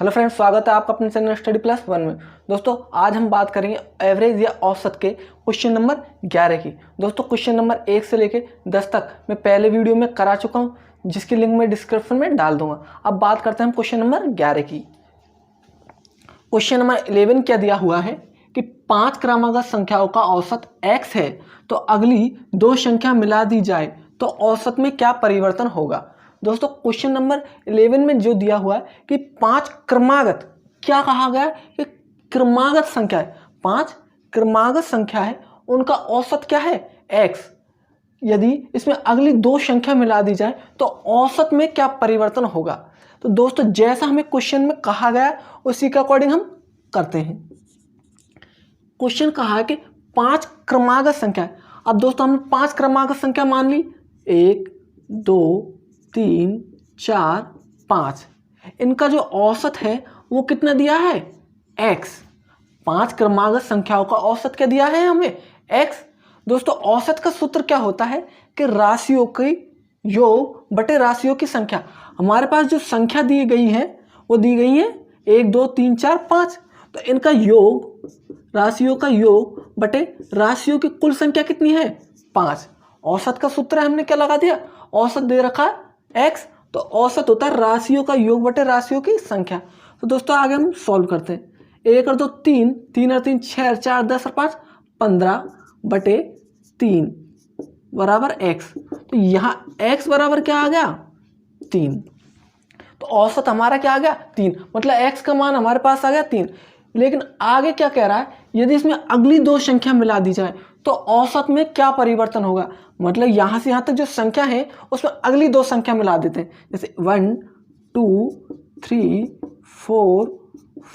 Hello friends, स्वागत है आपका अपने चैनल स्टडी प्लस वन में। दोस्तों आज हम बात करेंगे एवरेज या औसत के क्वेश्चन नंबर 11 की। दोस्तों क्वेश्चन नंबर 1 से लेके 10 तक मैं पहले वीडियो में करा चुका हूं, जिसकी लिंक मैं डिस्क्रिप्शन में डाल दूंगा। अब बात करते हैं हम क्वेश्चन नंबर 11 की। क्वेश्चन नंबर 11 क्या दिया हुआ है कि 5 क्रमागत संख्याओं का औसत x है, तो अगली 2 संख्या मिला दी जाए तो औसत में क्या परिवर्तन होगा। दोस्तों क्वेश्चन नंबर 11 में जो दिया हुआ है कि 5 क्रमागत, क्या कहा गया है कि क्रमागत संख्या है, 5 क्रमागत संख्या है, उनका औसत क्या है x। यदि इसमें अगली 2 संख्या मिला दी जाए तो औसत में क्या परिवर्तन होगा। तो दोस्तों जैसा हमें क्वेश्चन में कहा गया उसी के अकॉर्डिंग हम करते हैं। क्वेश्चन कहा है कि 5 क्रमागत संख्या है। अब दोस्तों हमने 5 क्रमागत संख्या मान ली, 1 2 3 4 5। इनका जो औसत है वो कितना दिया है x। 5 क्रमागत संख्याओं का औसत क्या दिया है हमें x। दोस्तों औसत का सूत्र क्या होता है कि राशियों की योग बटे राशियों की संख्या। हमारे पास जो संख्या दी गई है वो दी गई है 1 2 3 4 5, तो इनका योग, राशियों का योग बटे राशियों की कुल संख्या कितनी है 5। औसत का सूत्र हमने क्या लगा दिया, औसत दे रखा है x, तो औसत होता है राशियों का योग बटे राशियों की संख्या। तो दोस्तों आगे हम सॉल्व करते हैं। 1 और 2 3, 3 और 3 6 और 4 10 और 5 15 बटे 3 बराबर x। तो यहाँ x बराबर क्या आ गया 3, तो औसत हमारा क्या आ गया 3, मतलब x का मान हमारे पास आ गया 3। लेकिन आगे क्या कह रहा है, यदि इसमें अगली 2 संख्या मिला दी जाए तो औसत में क्या परिवर्तन होगा। मतलब यहाँ से यहाँ तक जो संख्या है उसमें अगली 2 संख्या मिला देते हैं, जैसे 1 2 3 4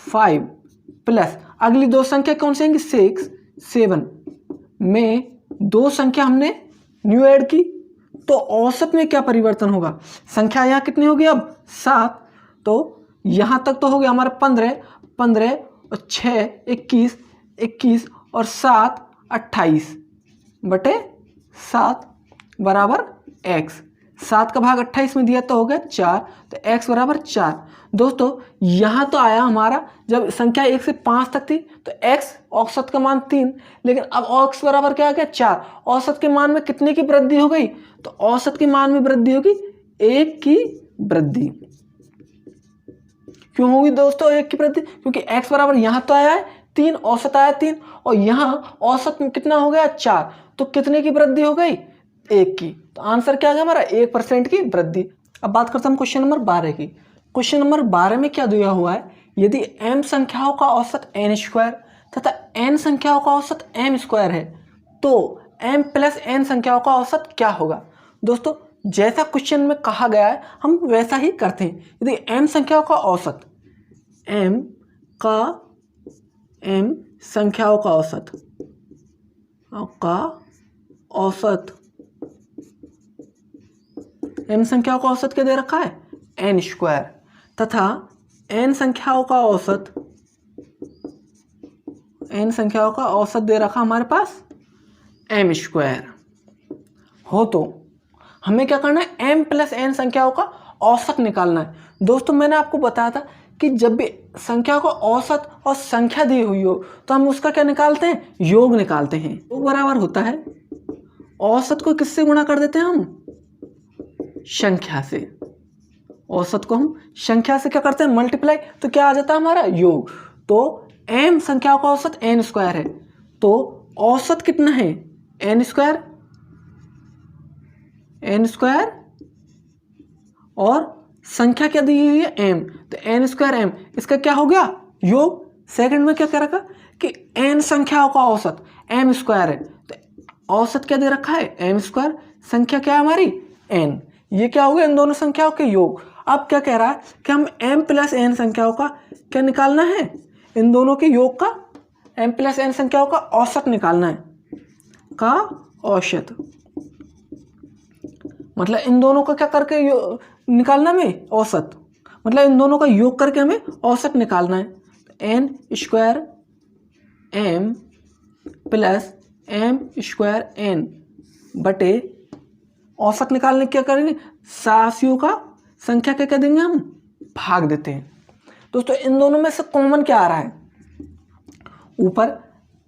5 प्लस अगली 2 संख्या कौन सी आएंगी 6 7 में 2 संख्या हमने न्यू ऐड की, तो औसत में क्या परिवर्तन होगा। संख्या यहाँ कितनी होगी अब 7, तो यहाँ तक तो हो गया हमारा 15 15 और 6 21 21 और 7 28 बटे 7 बराबर x। 7 का भाग 28 में दिया तो हो गया 4, तो x बराबर 4। दोस्तों यहाँ तो आया हमारा, जब संख्या 1 से 5 तक थी तो x औसत का मान 3, लेकिन अब x बराबर क्या आ गया 4। औसत के मान में कितने की वृद्धि हो गई, तो औसत के मान में वृद्धि होगी 1 की वृद्धि। क्यों होगी दोस्तों 1 की वृद्धि, क्योंकि x बराबर यहाँ तो आया है 3, औसत आया 3 और यहाँ औसत में कितना हो गया 4, तो कितने की वृद्धि हो गई 1 की। तो आंसर क्या आ गया हमारा 1% की वृद्धि। अब बात करते हैं हम क्वेश्चन नंबर 12 की। क्वेश्चन नंबर 12 में क्या दिया हुआ है, यदि m संख्याओं का औसत n² तथा n संख्याओं का औसत m² है तो m प्लस n संख्याओं का औसत क्या होगा। दोस्तों जैसा क्वेश्चन में कहा गया है हम वैसा ही करते हैं। यदि m संख्याओं का औसत, m संख्याओं का औसत m संख्याओं का औसत क्या दे रखा है n² तथा n संख्याओं का औसत दे रखा हमारे पास m² हो, तो हमें क्या करना है m प्लस n संख्याओं का औसत निकालना है। दोस्तों मैंने आपको बताया था कि जब भी संख्या को औसत और संख्या दी हुई हो तो हम उसका क्या निकालते हैं, योग निकालते हैं। योग बराबर होता है औसत को किससे गुणा कर देते हैं हम, संख्या से। औसत को हम संख्या से क्या करते हैं मल्टीप्लाई, तो क्या आ जाता है हमारा योग। तो m संख्याओं का औसत n² है, तो औसत कितना है n² और संख्या क्या दी हुई है m, तो n² m, इसका क्या हो गया योग। सेकंड में क्या कह रखा कि n संख्याओं का औसत m² है, तो औसत क्या दे रखा है m², संख्या क्या है हमारी n, ये क्या हो गया इन दोनों संख्याओं के योग। अब क्या कह रहा है कि हम m प्लस n संख्याओं का क्या निकालना है, इन दोनों के योग का, m प्लस n संख्याओं का औसत निकालना है, का औसत। मतलब इन दोनों का क्या करके निकालना में औसत, मतलब इन दोनों का योग करके हमें औसत निकालना है। n² m plus m² n बटे औसत निकालने क्या करेंगे, राशियों का संख्या क्या कह देंगे हम भाग देते हैं। दोस्तों इन दोनों में से कॉमन क्या आ रहा है, ऊपर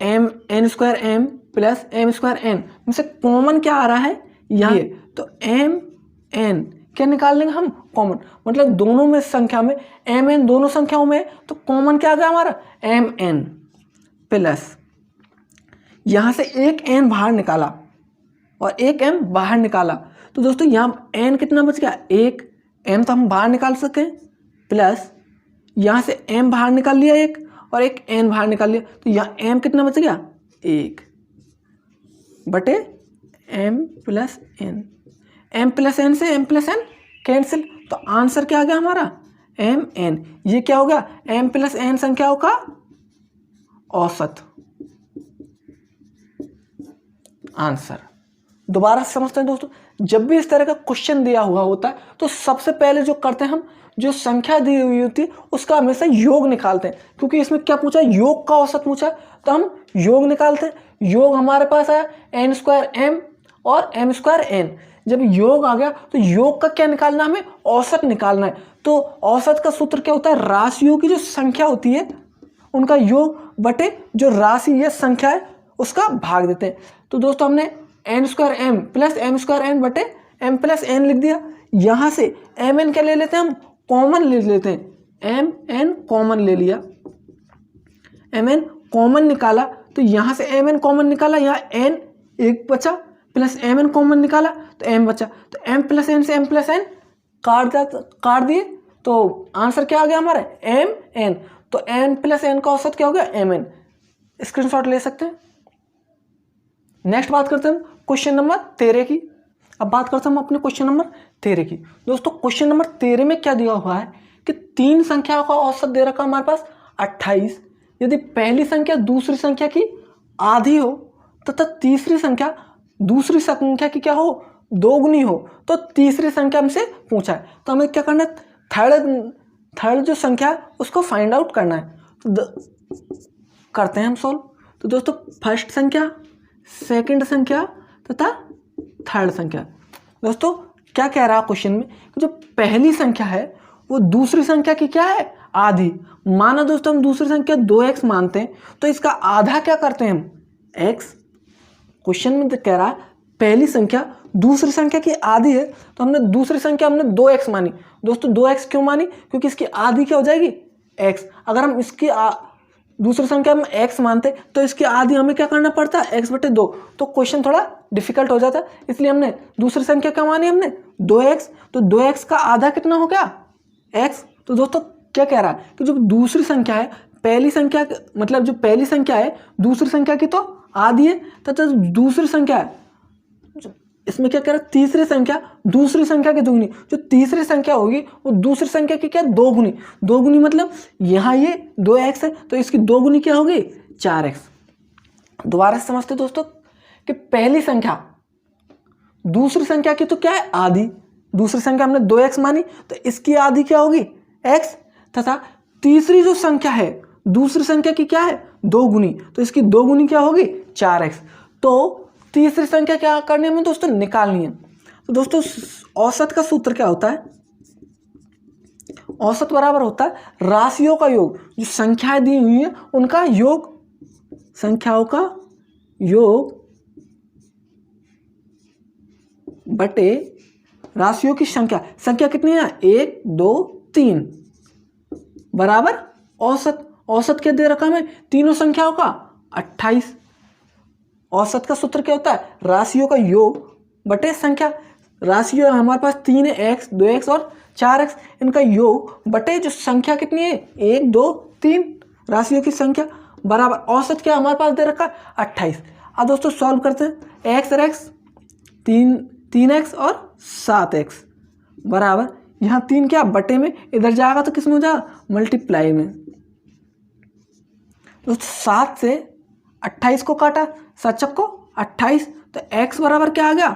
m n square m plus m square n में से कॉमन क्या आ रहा है यहाँ, तो एम एन क्या निकाल लेंगे हम, कॉमन, मतलब दोनों में संख्या में एम एन दोनों संख्याओं में, तो कॉमन क्या आ गया हमारा एम एन प्लस यहाँ से एक एन बाहर निकाला और एक एम बाहर निकाला, तो दोस्तों यहाँ एन कितना बच गया, एक एम तो हम बाहर निकाल सकें, प्लस यहाँ से एम बाहर निकाल लिया एक और एक एन बाहर निकाल लिया, तो यहाँ एम कितना बच गया, एक बटे m plus n, m plus n से एम प्लस एन कैंसिल, तो आंसर क्या आ गया हमारा एम एन। ये क्या हो गया, एम प्लस एन संख्याओं का औसत आंसर। दोबारा समझते हैं दोस्तों, जब भी इस तरह का क्वेश्चन दिया हुआ होता है तो सबसे पहले जो करते हैं हम, जो संख्या दी हुई होती है उसका हमेशा योग निकालते हैं, क्योंकि इसमें क्या पूछा है, योग का औसत पूछा है, तो हम योग निकालते हैं। योग हमारे पास आया एन स्क्वायर एम और एम स्क्वायर एन, जब योग आ गया तो योग का क्या निकालना, हमें औसत निकालना है। तो औसत का सूत्र क्या होता है, राशियों की जो संख्या होती है उनका योग बटे जो राशि या संख्या है उसका भाग देते हैं। तो दोस्तों हमने n square m plus m square n बटे एम प्लस एन लिख दिया। यहाँ से एम एन क्या ले लेते हैं, हम कॉमन ले लेते हैं, एम एन कॉमन ले लिया, एम एन कॉमन निकाला, तो यहाँ से एम एन कॉमन निकाला, यहाँ एन एक बचा, प्लस एम एन कॉमन निकाला तो एम बचा, तो एम प्लस एन से एम प्लस एन काट दिए, तो आंसर क्या आ गया हमारा एम एन। तो एन प्लस एन का औसत क्या हो गया एम एन, स्क्रीनशॉट ले सकते हैं। नेक्स्ट बात करते हैं क्वेश्चन नंबर 13 की। अब बात करते हैं हम अपने क्वेश्चन नंबर 13 की। दोस्तों क्वेश्चन नंबर 13 में क्या दिया हुआ है कि तीन संख्याओं का औसत दे रखा हमारे पास 28, यदि पहली संख्या दूसरी संख्या की आधी हो तथा तीसरी संख्या दूसरी संख्या की क्या हो, दोगुनी हो, तो तीसरी संख्या हमसे पूछा है, तो हमें क्या करना है, थर्ड जो संख्या है उसको फाइंड आउट करना है। तो करते हैं हम सॉल्व। तो दोस्तों फर्स्ट संख्या, सेकंड संख्या तथा थर्ड संख्या। दोस्तों क्या कह रहा है क्वेश्चन में कि जो पहली संख्या है वो दूसरी संख्या की क्या है, आधी। माना दोस्तों हम दूसरी संख्या 2x मानते हैं, तो इसका आधा क्या करते हैं हम, x। क्वेश्चन में कह रहा है पहली संख्या दूसरी संख्या की आधी है, तो हमने दूसरी संख्या हमने 2x मानी। दोस्तों 2x क्यों मानी, क्योंकि इसकी आधी क्या हो जाएगी x। अगर हम इसकी दूसरी संख्या में x मानते तो इसकी आधी हमें क्या करना पड़ता है x बटे 2, तो क्वेश्चन थोड़ा डिफिकल्ट हो जाता, इसलिए हमने दूसरी संख्या क्या मानी, हमने 2x, तो 2x का आधा कितना हो गया x। तो दोस्तों क्या कह रहा है कि जो दूसरी संख्या है पहली संख्या, मतलब जो पहली संख्या है दूसरी संख्या की तो आधी है, तथा दूसरी संख्या है इसमें क्या कह रहा है, तीसरी संख्या दूसरी संख्या की दोगुनी, जो तीसरी संख्या होगी वो दूसरी संख्या की क्या दोगुनी, दोगुनी मतलब यहाँ ये 2x है तो इसकी दोगुनी क्या होगी 4x। दोबारा से समझते दोस्तों कि पहली संख्या दूसरी संख्या की तो क्या है आधी, दूसरी संख्या हमने 2x मानी तो इसकी आधी क्या होगी x, तथा तीसरी जो संख्या है दूसरी संख्या की क्या है दोगुनी, तो इसकी दोगुनी क्या होगी 4x। तो तीसरी संख्या क्या करनी है हमें दोस्तों, निकालनी है। तो दोस्तों औसत का सूत्र क्या होता है, औसत बराबर होता है राशियों का योग, जो संख्याएं दी हुई हैं उनका योग, संख्याओं का योग बटे राशियों की संख्या, संख्या कितनी है 1 2 3 बराबर औसत। औसत क्या दे रखा है हमें, तीनों संख्याओं का 28। औसत का सूत्र क्या होता है, राशियों का योग बटे संख्या, राशियों हमारे पास 3 है, x 2x और 4x, इनका योग बटे जो संख्या कितनी है 1 2 3 राशियों की संख्या बराबर औसत क्या हमारे पास दे रखा है 28। अब दोस्तों सॉल्व करते हैं, x और x 3x और 7x बराबर, यहाँ 3 क्या बटे में, इधर जाएगा तो किस में हो जाएगा मल्टीप्लाई में। दोस्तों 7 से 28 को काटा, 7 को 28, तो x बराबर क्या आ गया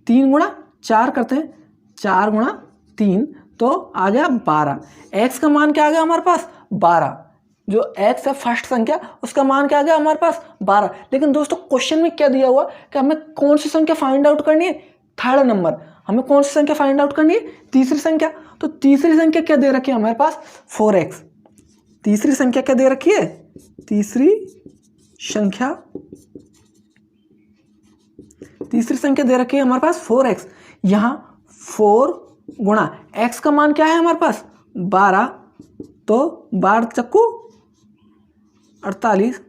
3 गुणा 4 करते हैं, 4 गुणा 3 तो आ गया 12। x का मान क्या आ गया हमारे पास 12, जो x है फर्स्ट संख्या उसका मान क्या आ गया हमारे पास 12। लेकिन दोस्तों क्वेश्चन में क्या दिया हुआ कि हमें कौन सी संख्या फाइंड आउट करनी है, थर्ड नंबर, हमें कौन सी संख्या फाइंड आउट करनी है तीसरी संख्या। तो तीसरी संख्या क्या दे रखी है हमारे पास 4x, तीसरी संख्या क्या दे रखी है? तीसरी संख्या दे रखी है हमारे पास 4x। यहाँ 4 गुणा x का मान क्या है हमारे पास? 12, तो 12 चक्कू 48।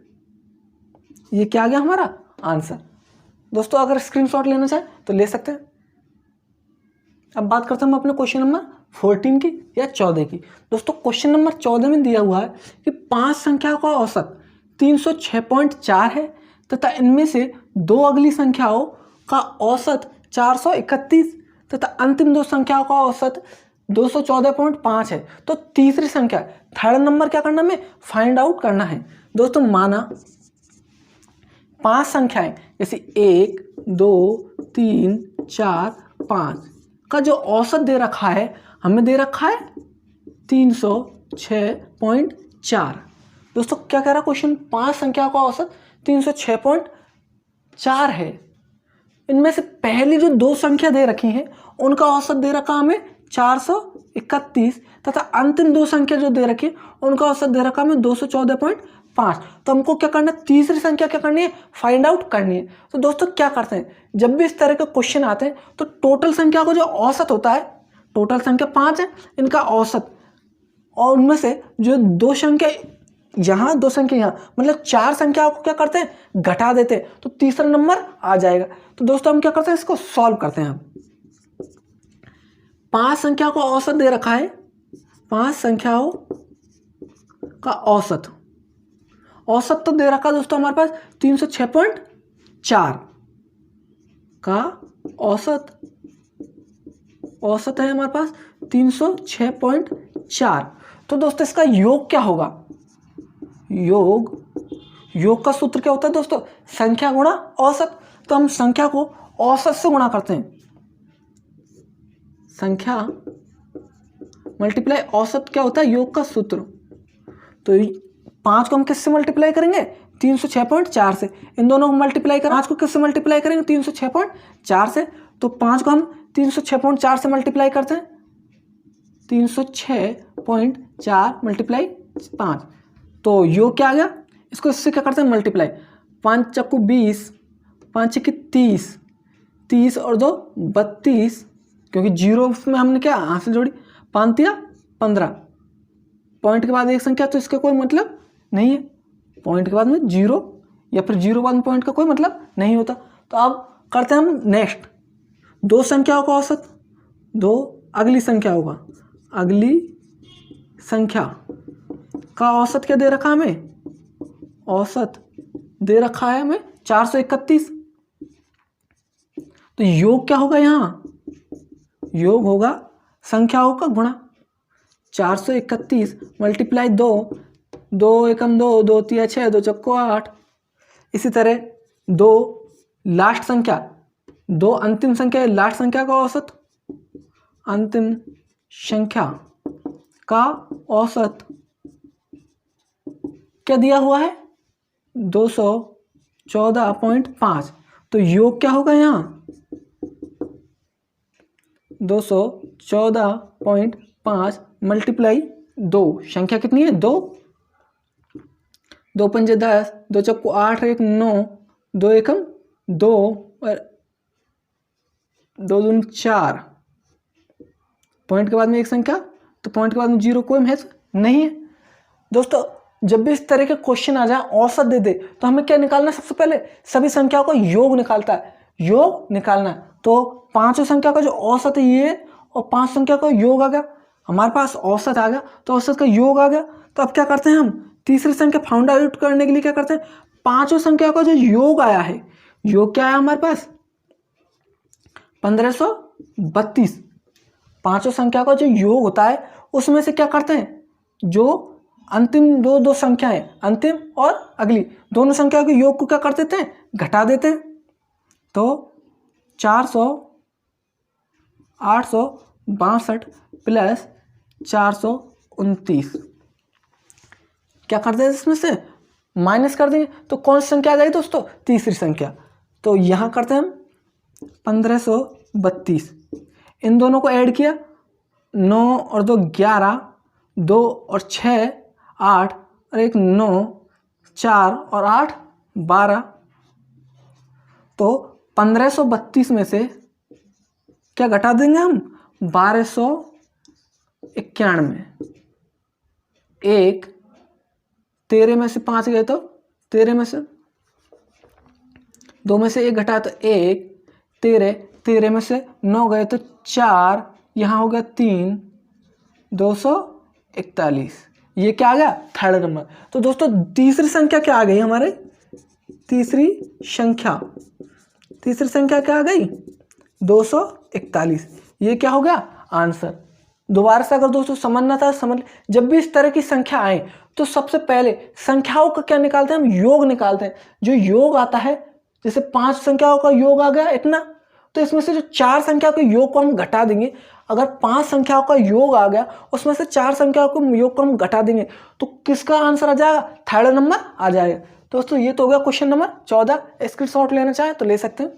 ये क्या आ गया हमारा आंसर। दोस्तों अगर स्क्रीनशॉट लेना चाहें तो ले सकते हैं। अब बात करते हैं हम अपने क्वेश्चन नंबर 14 की या 14 की। दोस्तों क्वेश्चन नंबर 14 में दिया हुआ है कि 5 संख्याओं का औसत 306.4 है तथा इनमें से 2 अगली संख्याओं का औसत 431 तथा अंतिम 2 संख्याओं का औसत 214.5 है। तो तीसरी संख्या, थर्ड नंबर क्या करना हमें? फाइंड आउट करना है। दोस्तों माना 5 संख्याएं जैसे 1, 2, 3, 4, 5 का जो औसत दे रखा है, हमें दे रखा है 306.4। दोस्तों क्या कह रहा है क्वेश्चन? 5 संख्या का औसत 306.4 है। इनमें से पहली जो 2 संख्या दे रखी हैं उनका औसत दे रखा हमें 431 तथा अंतिम 2 संख्या जो दे रखी है उनका औसत दे रखा हमें 214.5। तो हमको क्या करना है? तीसरी संख्या क्या करनी है? फाइंड आउट करनी है। तो दोस्तों क्या करते हैं, जब भी इस तरह के क्वेश्चन आते हैं तो टोटल संख्या को जो औसत होता है, टोटल संख्या 5 है, इनका औसत, और उनमें से जो 2 संख्या यहाँ, 2 संख्या यहाँ, मतलब 4 संख्याओं को क्या करते हैं? घटा देते हैं, तो तीसरा नंबर आ जाएगा। तो दोस्तों हम क्या करते हैं? इसको सॉल्व करते हैं। हम 5 संख्याओं का औसत दे रखा है, 5 संख्याओं का औसत तो दे रखा है दोस्तों हमारे पास 306.4 का औसत है हमारे पास 306.4। तो दोस्तों इसका योग क्या होगा? योग का सूत्र क्या होता है दोस्तों? संख्या गुणा औसत। तो हम संख्या को औसत से गुणा करते हैं, संख्या मल्टीप्लाई औसत क्या होता है? योग का सूत्र। तो 5 को हम किससे मल्टीप्लाई करेंगे? 306.4 से। इन दोनों को मल्टीप्लाई करें, 5 को किससे मल्टीप्लाई करेंगे? 306.4 से। तो 5 को हम 306.4 से मल्टीप्लाई करते हैं, 306.4 मल्टीप्लाई 5, तो योग क्या आ गया? इसको इससे क्या करते हैं? मल्टीप्लाई। 5 चक्कू 20, 5 चक्की 30, 30 और 2 32, क्योंकि जीरो में हमने क्या हासिल जोड़ी, 5 दिया 15, पॉइंट के बाद एक संख्या, तो इसका कोई मतलब नहीं है। पॉइंट के बाद में जीरो या फिर जीरो बाद में पॉइंट का कोई मतलब नहीं होता। तो अब करते हैं हम नेक्स्ट, 2 संख्याओं का औसत, 2 अगली संख्याओं का, अगली संख्या का औसत क्या दे रखा है हमें? औसत दे रखा है हमें 431। तो योग क्या होगा? यहाँ योग होगा संख्याओं का गुणा, 431 मल्टीप्लाई 2, 2 एकम 2, 2 तिया 6, 2 चक्को 8। इसी तरह 2 लास्ट संख्या, 2 अंतिम संख्या, लास्ट संख्या का औसत, अंतिम संख्या का औसत क्या दिया हुआ है? 214.5। तो योग क्या होगा यहाँ? 214.5 मल्टीप्लाई 2, संख्या कितनी है? 2, 2 पंजे 10, 2 चक्कू 8, 1 9, 2 एकम 2 और 2 दूनी 4। पॉइंट के बाद में एक संख्या, तो पॉइंट के बाद में जीरो कोई महत्व नहीं है। दोस्तों जब भी इस तरह के क्वेश्चन आ जाए, औसत दे दे, तो हमें क्या निकालना है? सबसे पहले सभी संख्याओं का योग निकालता है, योग निकालना है। तो 5 संख्या का जो औसत है ये, और 5 संख्या का योग आ गया, हमारे पास औसत आ गया, तो औसत का योग आ गया। तो अब क्या करते हैं हम? तीसरी संख्या फाउंड आउट करने के लिए क्या करते हैं? 5 संख्या का जो योग आया है, योग क्या आया हमारे पास? 1532। 5 संख्या का जो योग होता है उसमें से क्या करते हैं? जो अंतिम दो संख्याएं, अंतिम और अगली दोनों संख्या के योग को क्या कर देते हैं? घटा देते हैं। तो 862 प्लस 429 क्या कर देंगे? इसमें से माइनस कर देंगे, तो कौन सी संख्या आ जाएगी दोस्तों? तीसरी संख्या। तो यहाँ करते हैं हम 1532, इन दोनों को ऐड किया, 9 और 2 11, 2 और 6 8 और 1 9, 4 और 8 12। तो 1532 में से क्या घटा देंगे हम? 1291। 1 13 में से 5 गए तो 13 में से 2 में से 1 घटाया तो 1, 13, 13 में से 9 गए तो 4, यहाँ हो गया 3, 241। ये क्या आ गया? Third number. तो दोस्तों तीसरी संख्या क्या आ गई हमारे? तीसरी संख्या क्या आ गई? 241। ये क्या हो गया? आंसर। दोबारा से अगर दोस्तों समझना था समझ। जब भी इस तरह की संख्या आए तो सबसे पहले संख्याओं का क्या निकालते हैं? हम योग निकालते हैं। जो योग आता है, जैसे 5 संख्याओं का योग आ गया इतना, तो इसमें से जो 4 संख्याओं के योग को हम घटा देंगे। अगर 5 संख्याओं का योग आ गया, उसमें से 4 संख्याओं के योग को हम घटा देंगे, तो किसका आंसर आ जाएगा? थर्ड नंबर आ जाएगा। दोस्तों ये तो हो गया क्वेश्चन नंबर 14। स्क्रीनशॉट लेना चाहे तो ले सकते हैं।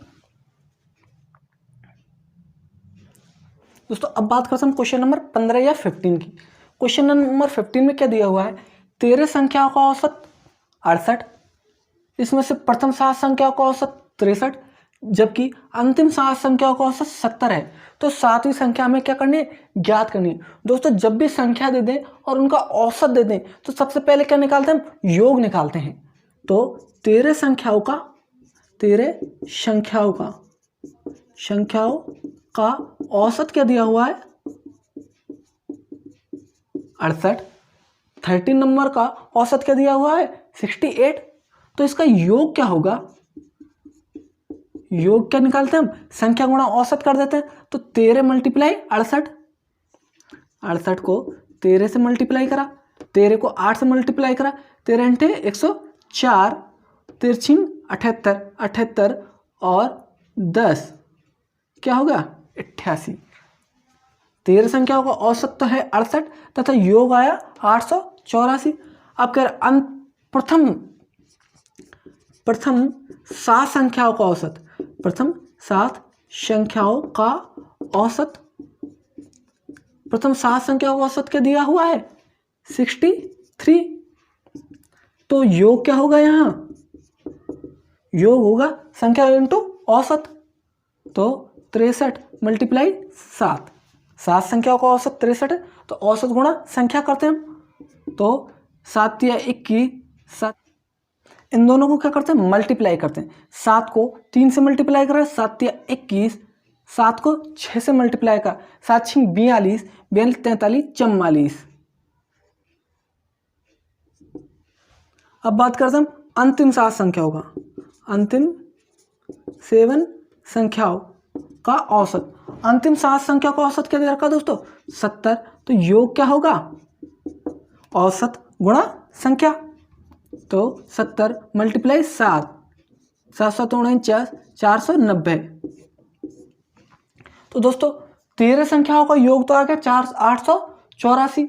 दोस्तों अब बात करते हैं क्वेश्चन नंबर 15 या 15 की। क्वेश्चन नंबर 15 में क्या दिया हुआ है? 13 संख्याओं का औसत 68, इसमें से प्रथम 7 संख्याओं का औसत 63, जबकि अंतिम 7 संख्याओं का औसत 70 है। तो 7वीं संख्या में क्या करनी है? ज्ञात करनी है। दोस्तों जब भी संख्या दे दें और उनका औसत दे दें तो सबसे पहले क्या निकालते हैं? हम योग निकालते हैं। तो 13 संख्याओं का औसत क्या दिया हुआ है? 68। 13 नंबर का औसत क्या दिया हुआ है? 68। तो इसका योग क्या होगा? योग क्या निकालते हैं हम? संख्या गुणा औसत कर देते हैं। तो 13 मल्टीप्लाई 68, 68 को 13 से मल्टीप्लाई करा, 13 को 8 से मल्टीप्लाई करा, 13 × 104, 13 78, 78 और 10 क्या होगा? 88। 13 संख्याओं का औसत तो है 68 तथा योग आया 884। अब कह रहे प्रथम 7 संख्याओं का औसत, प्रथम 7 संख्याओं का औसत, प्रथम 7 संख्याओं का औसत क्या दिया हुआ है? 63। तो योग क्या होगा? यहाँ योग होगा संख्या इंटू औसत। तो 63 मल्टीप्लाई 7, 7 संख्याओं का औसत 63 है, तो औसत गुणा संख्या करते हैं हम। तो 7 या 21, 7, इन दोनों को क्या करते हैं? मल्टीप्लाई करते हैं। 7 को 3 से मल्टीप्लाई करें, 7 या 21, 7 को 6 से मल्टीप्लाई कर, 7 6 42, 42 43 44। अब बात करते हैं अंतिम 7 संख्याओं का। अंतिम 7 संख्याओं का औसत, अंतिम 7 संख्या का औसत क्या दे रखा दोस्तों? 70। तो योग क्या होगा? औसत गुणा संख्या। तो 70 मल्टीप्लाई 7, 7 7 49, 490। तो दोस्तों 13 संख्याओं का योग तो आ गया 884,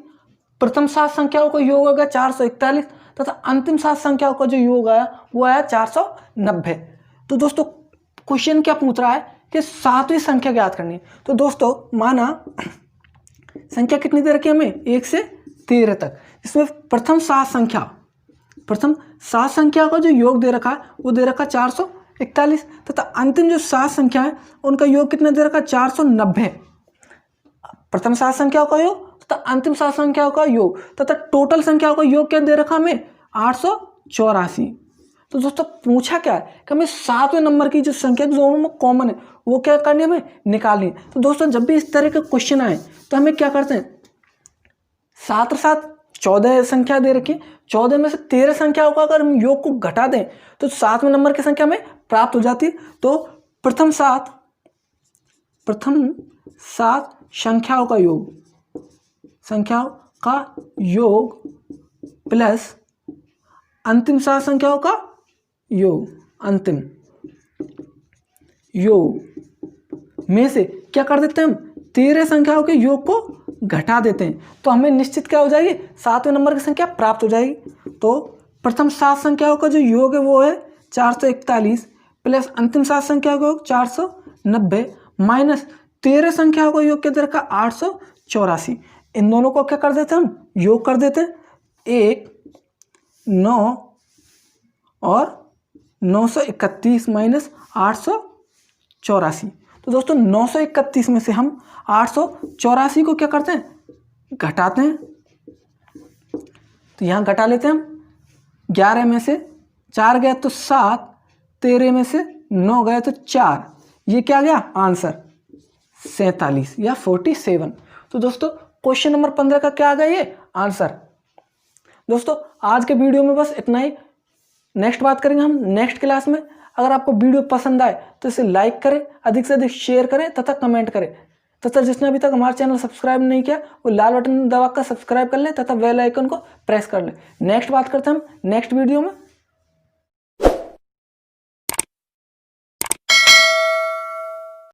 प्रथम 7 संख्याओं का योग आ गया 441 तथा अंतिम 7 संख्याओं का जो योग आया वो आया 490। तो दोस्तों क्वेश्चन क्या पूछ रहा है कि 7वीं संख्या ज्ञात करनी है। तो दोस्तों माना संख्या कितनी दे रखी है हमें? 1 से 13 तक। इसमें प्रथम 7 संख्या का जो योग दे रखा है वो दे रखा 441 तथा अंतिम जो 7 संख्या है उनका योग कितना दे रखा? 490। प्रथम 7 संख्याओं का योग तथा अंतिम 7 संख्याओं का योग तथा टोटल संख्याओं का योग क्या दे रखा हमें? 884। तो दोस्तों पूछा क्या है कि हमें 7वें नंबर की जो संख्या दोनों में कॉमन है वो क्या करनी है? हमें निकालनी है। तो दोस्तों जब भी इस तरह के क्वेश्चन आए तो हमें क्या करते हैं? 7 और 7 14 संख्या दे रखी है, 14 में से 13 संख्याओं का अगर हम योग को घटा दें तो 7वें नंबर की संख्या हमें प्राप्त हो जाती है। तो प्रथम 7 संख्याओं का योग प्लस अंतिम 7 संख्याओं का योग, अंतिम योग में से क्या कर देते हैं? हम 13 संख्याओं के योग को घटा देते हैं। तो हमें निश्चित क्या हो जाएगी? 7वें नंबर की संख्या प्राप्त हो जाएगी। तो प्रथम 7 संख्याओं का जो योग है वो है 441 प्लस अंतिम 7 संख्याओं का योग 490 माइनस 13 संख्याओं का योग क्या दे रखा? 884। इन दोनों को क्या कर देते हैं? हम योग कर देते हैं। 1, 9 और 931 माइनस 884। तो दोस्तों 931 में से हम 884 को क्या करते हैं, घटाते हैं। तो यहाँ घटा लेते हैं हम। 11 में से 4 गए तो 7, 13 में से 9 गए तो 4, ये क्या गया आंसर 47 या 47। तो दोस्तों क्वेश्चन नंबर 15 का क्या आ गया ये आंसर। दोस्तों आज के वीडियो में बस इतना ही। नेक्स्ट बात करेंगे हम नेक्स्ट क्लास में। अगर आपको वीडियो पसंद आए तो इसे लाइक करें, अधिक से अधिक शेयर करें तथा कमेंट करें तथा जिसने अभी तक हमारा चैनल सब्सक्राइब नहीं किया वो लाल बटन दबाकर सब्सक्राइब कर ले तथा बेल आइकन को प्रेस कर ले। नेक्स्ट बात करते हैं हम नेक्स्ट वीडियो में।